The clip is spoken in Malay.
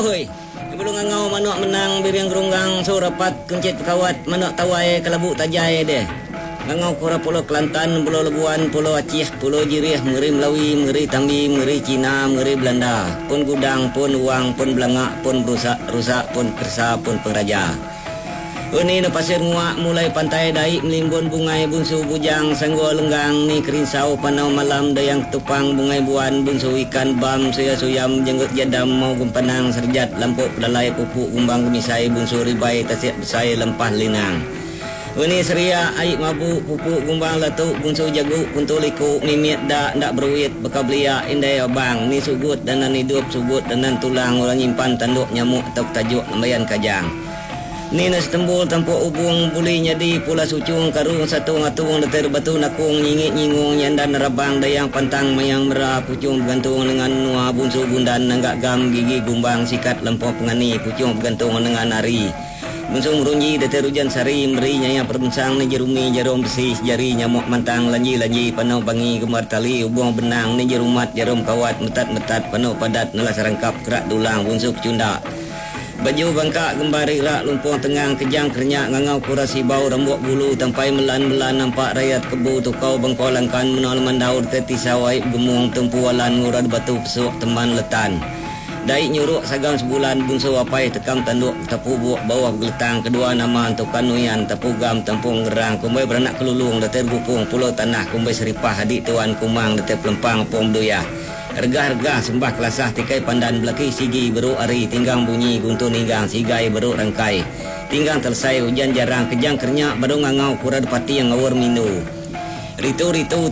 Oi, belum ngau manuk menang biriang gerunggang so rapat kencit kawat manuk tawai kelabu tajai deh. Ngau kura pulau Kelantan, pulau Lebuan, pulau Aceh, pulau Jirih, Meri Melawi, Meri Tambi, Meri Cina, Meri Belanda. Pun gudang, pun uang, pun belangak, pun rusak, pun kersa, pun pengraja. Ini na pasir nguak mulai pantai daik melimbun bungai bunsu bujang sanggol lenggang ni kerinsau panau malam dayang tupang bungai buan bunsu ikan bam suya suyam jenggot jadam mau gumpanang serjat lampuk pedalai pupuk gumbang kemisai bunsu ribai tasik besai lempah linang. Ini seria aik mabuk pupuk gumbang latuk bunsu jagu puntu liku mimit dak beruit bekal belia indai abang ni sugut dan nan hidup sugut dan nan tulang orang nyimpan tanduk nyamuk atau tajuk lembayan kajang. Ni nas tembul tampuk ubung buli nyadi pula sucung karung satu ngatung leter batu nakung nyingit nyingung nyandan rabang dayang pantang mayang merah pucung bergantung dengan nuah bunsu bundan nanggak gam gigi gumbang sikat lempok pengani pucung bergantung dengan nari bunsu merunyi leter hujan sari meri nyaya perbensang ni jerumi jarum besi jari nyamuk mantang lanji panau bangi gemar tali ubung benang ni jerumat jarum kawat metat panau padat nelas rangkap kerak dulang bunsu kecunda. Baju bangkak gembari rak lumpur tengang kejang kernya ngangau kurasi bau rambut bulu tampai melan nampak rakyat kebu tukau bengkolangkan menol mandaur teti sawai gemung tempualan ngurad batu pesuk teman letan. Daik nyuruk sagam sebulan bunsu apai tekam tanduk tapu buak bawah geletang kedua nama antukan nuyan tapu gam tampung gerang kumbai beranak kelulung deter bupung pulau tanah kumbai seripah adik tuan kumang deter pelempang pom doyah. Harga sembah kelasah tikai pandan belaki sigi beruk ari tinggang bunyi guntur ninggang sigai beruk rangkai tinggang tersai hujan jarang kejang kernya baru ngangau kurad pati yang ngawur mindu ritu tumbuh